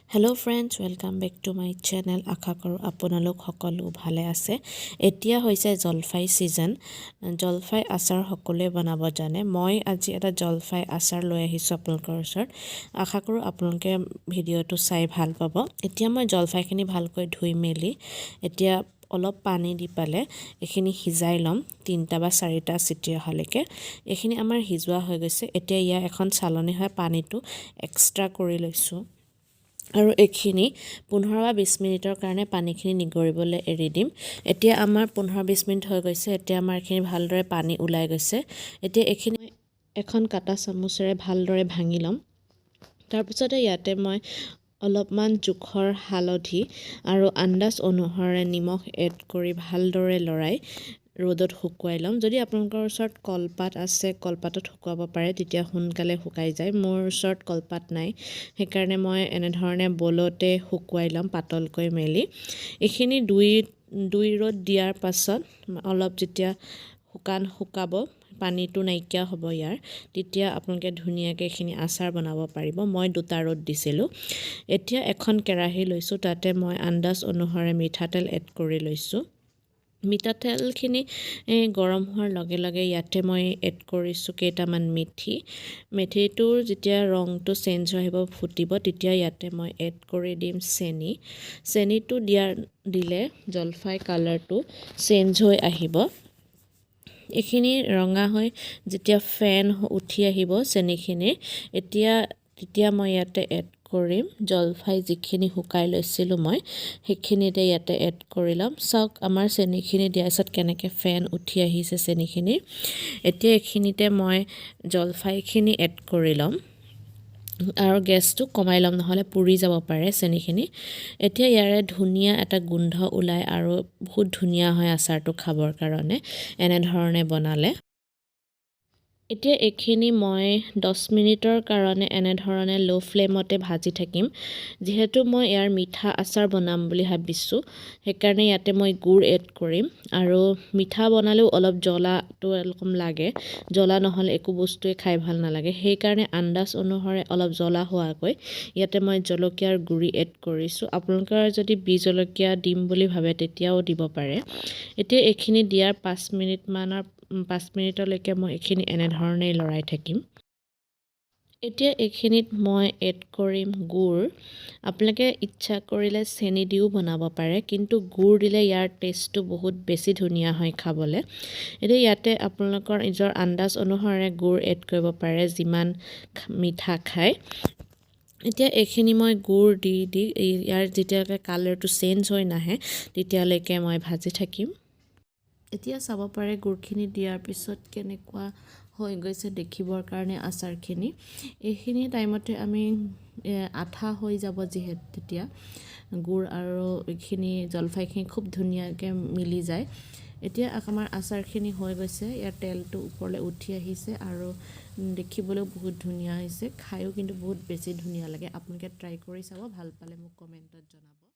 Hello friends, welcome back to my channel. আশা কৰোঁ আপোনালোক সকলো ভালে আছে। এতিয়া হৈছে জলফাই সিজন। জলফাই আচাৰ সকলোৱে বনাব জানে। মই আজি এটা জলফাই আচাৰ লৈ আহিছোঁ আপোনালোকৰ ওচৰত। আশা কৰোঁ আপোনালোকে ভিডিঅ'টো চাই ভাল পাব। এতিয়া মই জলফাইখিনি ভালকৈ ধুই মেলি এতিয়া অলপ পানী দি পালে এখিনি সিজাই লম 3টা বা 4টা চিটি অহালৈকে। এখিনি আমাৰ সিজোৱা হৈ গৈছে। এতিয়া ইয়া এখন চালনী হয় পানীটো এক্সট্ৰা কৰি লৈছোঁ। আৰু এখিনি 15 বা 20 মিনিটৰ কাৰণে পানীখিনি নিগৰিবলৈ এৰি দিম। এতিয়া আমাৰ 15-20 মিনিট হৈ গৈছে। এতিয়া আমাৰ এখিনি ভালদৰে পানী ওলাই গৈছে। এতিয়া এখিনি এখন কাটা চামুচেৰে ভালদৰে ভাঙি ল'ম। তাৰপিছতে ইয়াতে মই অলপমান জোখৰ হালধি আৰু আন্দাজ অনুসাৰে নিমখ এড কৰি ভালদৰে লৰাই ৰ'দত শুকুৱাই ল'ম। যদি আপোনালোকৰ ওচৰত কলপাত আছে কলপাতত শুকুৱাব পাৰে, তেতিয়া সোনকালে শুকাই যায়। মোৰ ওচৰত কলপাত নাই, সেইকাৰণে মই এনেধৰণে বলতে শুকুৱাই ল'ম পাতলকৈ মেলি। এইখিনি দুই ৰ'দ দিয়াৰ পাছত অলপ যেতিয়া শুকাব পানীটো নাইকিয়া হ'ব ইয়াৰ, তেতিয়া আপোনালোকে ধুনীয়াকৈ এইখিনি আচাৰ বনাব পাৰিব। মই 2টা ৰ'দ দিছিলোঁ। এতিয়া এখন কেৰাহী লৈছোঁ, তাতে মই আন্দাজ অনুসাৰে মিঠাতেল এড কৰি লৈছোঁ। মিঠাতেলখিনি গৰম হোৱাৰ লগে লগে ইয়াতে মই এড কৰিছোঁ কেইটামান মেথিটোৰ যেতিয়া ৰংটো চেঞ্জ হৈ আহিব ফুটিব, তেতিয়া ইয়াতে মই এড কৰি দিম চেনিটো দিলে জলফাই কালাৰটো চেঞ্জ হৈ আহিব। এইখিনি ৰঙা হৈ যেতিয়া ফেন উঠি আহিব চেনিখিনিৰ, তেতিয়া মই ইয়াতে এড কৰিম জলফাই যিখিনি শুকাই লৈছিলোঁ মই, সেইখিনিতে ইয়াতে এড কৰি ল'ম। চাওক আমাৰ চেনিখিনি দিয়াৰ পিছত কেনেকৈ ফেন উঠি আহিছে চেনিখিনিৰ। এতিয়া এইখিনিতে মই জলফাইখিনি এড কৰি ল'ম আৰু গেছটো কমাই ল'ম, নহ'লে পুৰি যাব পাৰে চেনিখিনি। এতিয়া ইয়াৰে ধুনীয়া এটা গোন্ধ ওলায় আৰু বহুত ধুনীয়া হয় আচাৰটো খাবৰ কাৰণে এনেধৰণে বনালে। এতিয়া এইখিনি মই 10 মিনিটৰ কাৰণে এনেধৰণে ল' ফ্লেমতে ভাজি থাকিম। যিহেতু মই ইয়াৰ মিঠা আচাৰ বনাম বুলি ভাবিছোঁ, সেইকাৰণে ইয়াতে মই গুড় এড কৰিম। আৰু মিঠা বনালেও অলপ জ্বলাটো অলপ লাগে, জ্বলা নহ'লে একো বস্তুৱে খাই ভাল নালাগে। সেইকাৰণে আন্দাজ অনুসাৰে অলপ জ্বলা হোৱাকৈ ইয়াতে মই জলকীয়াৰ গুড়ি এড কৰিছোঁ। আপোনালোকৰ যদি বিহ জলকীয়া দিম বুলি ভাবে তেতিয়াও দিব পাৰে। এতিয়া এইখিনি দিয়াৰ 5 মিনিটলৈকে মই এইখিনি এনেধৰণেই লৰাই থাকিম। এতিয়া এইখিনিত মই এড কৰিম গুড়। আপোনালোকে ইচ্ছা কৰিলে চেনি দিও বনাব পাৰে, কিন্তু গুড় দিলে ইয়াৰ টেষ্টটো বহুত বেছি ধুনীয়া হয় খাবলৈ। এতিয়া ইয়াতে আপোনালোকৰ নিজৰ আন্দাজ অনুসাৰে গুড় এড কৰিব পাৰে যিমান মিঠা খায়। এতিয়া এইখিনি মই গুড় দি ইয়াৰ যেতিয়ালৈকে কালাৰটো চেঞ্জ হৈ নাহে তেতিয়ালৈকে মই ভাজি থাকিম। এতিয়া চাব পাৰে গুড়খিনি দিয়াৰ পিছত কেনেকুৱা হৈ গৈছে দেখিবৰ কাৰণে আচাৰখিনি। এইখিনি টাইমতে আমি আঠা হৈ যাব যিহেতু, তেতিয়া গুড় আৰু এইখিনি জলফাইখিনি খুব ধুনীয়াকৈ মিলি যায়। এতিয়া আমাৰ আচাৰখিনি হৈ গৈছে, ইয়াৰ তেলটো ওপৰলৈ উঠি আহিছে আৰু দেখিবলৈও বহুত ধুনীয়া হৈছে, খায়ো কিন্তু বহুত বেছি ধুনীয়া লাগে। আপোনালোকে ট্ৰাই কৰি চাব, ভাল পালে মোক কমেণ্টত জনাব।